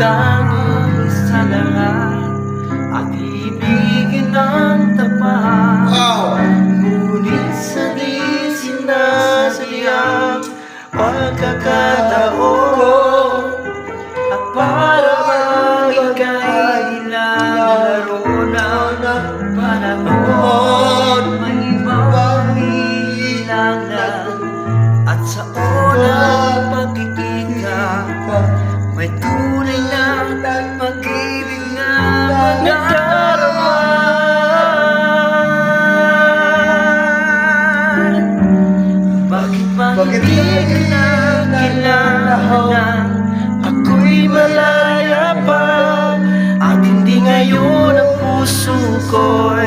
magtangis sa lahat at ibigin ng tapat. Ngunit sa di sinasadyang pagkakataon at para ika'y nilalaro ng panahon, may ibang ilangan at sa unang pagkikita may tunay na pag-ibig na magdarama. Bakit ba hindi ka na kailangan? Ako'y malaya pa at hindi ngayon ang puso ko'y